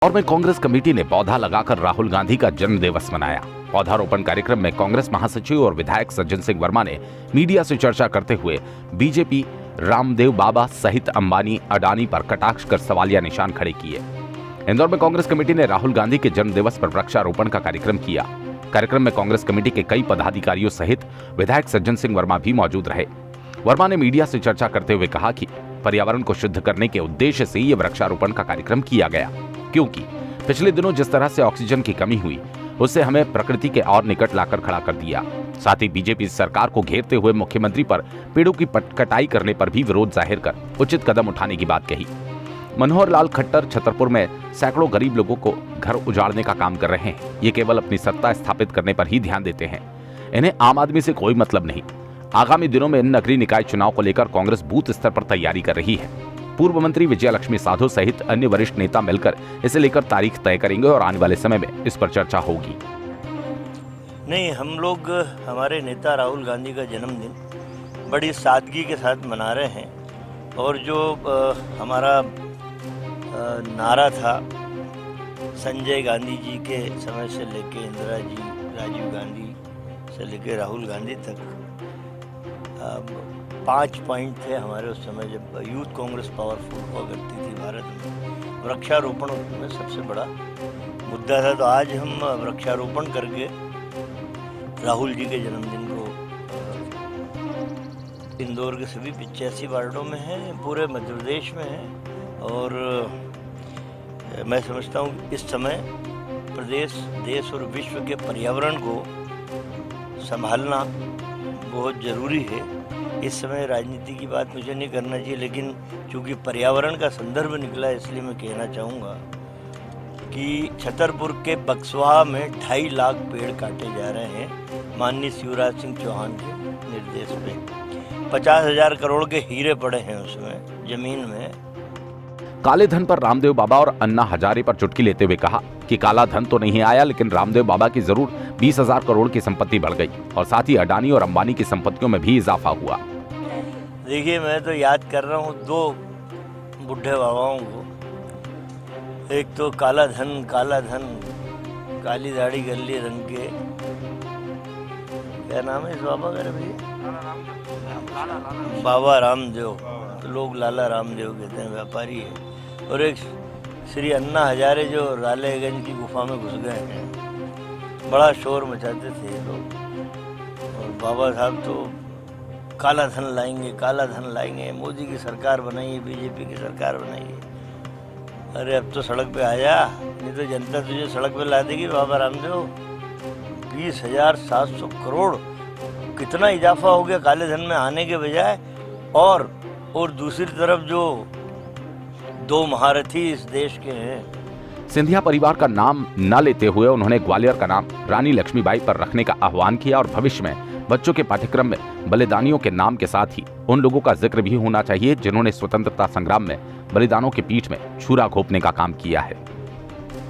और में कांग्रेस कमेटी ने पौधा लगाकर राहुल गांधी का जन्म दिवस मनाया। पौधारोपण कार्यक्रम में कांग्रेस महासचिव और विधायक सज्जन सिंह वर्मा ने मीडिया से चर्चा करते हुए बीजेपी रामदेव बाबा सहित अंबानी अडानी पर कटाक्ष कर सवालिया निशान खड़े किए। इंदौर में कांग्रेस कमेटी ने राहुल गांधी के जन्म दिवस पर वृक्षारोपण का कार्यक्रम किया। कार्यक्रम में कांग्रेस कमेटी के कई पदाधिकारियों सहित विधायक सज्जन सिंह वर्मा भी मौजूद रहे। वर्मा ने मीडिया से चर्चा करते हुए कहा कि पर्यावरण को शुद्ध करने के उद्देश्य से ये वृक्षारोपण का कार्यक्रम किया गया, क्योंकि पिछले दिनों जिस तरह से ऑक्सीजन की कमी हुई उससे हमें प्रकृति के और निकट लाकर खड़ा कर दिया। साथ ही बीजेपी सरकार को घेरते हुए मुख्यमंत्री पर पेड़ों की कटाई करने पर भी विरोध जाहिर कर उचित कदम उठाने की बात कही। मनोहर लाल खट्टर छतरपुर में सैकड़ों गरीब लोगों को घर उजाड़ने का काम कर रहे हैं। ये केवल अपनी सत्ता स्थापित करने पर ही ध्यान देते हैं, इन्हें आम आदमी से कोई मतलब नहीं। आगामी दिनों में नगरीय निकाय चुनाव को लेकर कांग्रेस बूथ स्तर पर तैयारी कर रही है। पूर्व मंत्री विजयलक्ष्मी साधो सहित अन्य वरिष्ठ नेता मिलकर इसे लेकर तारीख तय करेंगे और आने वाले समय में इस पर चर्चा होगी। नहीं, हम लोग हमारे नेता राहुल गांधी का जन्मदिन बड़ी सादगी के साथ मना रहे हैं और जो हमारा नारा था संजय गांधी जी के समय से लेके इंदिरा जी, राजीव गांधी से लेके राहुल गांधी तक 5 पॉइंट थे हमारे उस समय जब यूथ कांग्रेस पावरफुल हुआ करती थी भारत में। वृक्षारोपण में सबसे बड़ा मुद्दा था। तो आज हम वृक्षारोपण करके राहुल जी के जन्मदिन को इंदौर के सभी 85 वार्डों में है, पूरे मध्य प्रदेश में है। और मैं समझता हूँ इस समय प्रदेश, देश और विश्व के पर्यावरण को संभालना बहुत ज़रूरी है। इस समय राजनीति की बात मुझे नहीं करना चाहिए, लेकिन चूँकि पर्यावरण का संदर्भ निकला है इसलिए मैं कहना चाहूँगा कि छतरपुर के बक्सवा में 2.5 लाख पेड़ काटे जा रहे हैं माननीय शिवराज सिंह चौहान के निर्देश पे। 50,000 करोड़ के हीरे पड़े हैं उसमें जमीन में। काले धन पर रामदेव बाबा और अन्ना हजारे पर चुटकी लेते हुए कहा कि काला धन तो नहीं आया, लेकिन रामदेव बाबा की जरूर 20,000 करोड़ की संपत्ति बढ़ गई और साथ ही अडानी और अंबानी की संपत्तियों में भी इजाफा हुआ। देखिए, मैं तो याद कर रहा हूँ 2 बुढ़े बाबाओं को। एक तो काला धन, काली दाढ़ी गली रंग के, क्या नाम है इस बाबा का भैया? बाबा रामदेव, तो लोग लाला रामदेव कहते हैं, व्यापारी है। और एक श्री अन्ना हजारे जो रालेगंज की गुफा में घुस गए हैं, बड़ा शोर मचाते थे ये लोग। और बाबा साहब तो काला धन लाएंगे, मोदी की सरकार बनाइए, बीजेपी की सरकार बनाइए। अरे अब तो सड़क पे आ जा, नहीं तो जनता तुझे सड़क पे ला देगी। बाबा रामदेव 20,700 करोड़, कितना इजाफा हो गया काले धन में आने के बजाय। और दूसरी तरफ जो 2 महारथी इस देश के हैं। सिंधिया परिवार का नाम न लेते हुए उन्होंने ग्वालियर का नाम रानी लक्ष्मीबाई पर रखने का आह्वान किया और भविष्य में बच्चों के पाठ्यक्रम में बलिदानियों के नाम के साथ ही उन लोगों का जिक्र भी होना चाहिए जिन्होंने स्वतंत्रता संग्राम में बलिदानों की पीठ में छुरा घोंपने का काम किया है।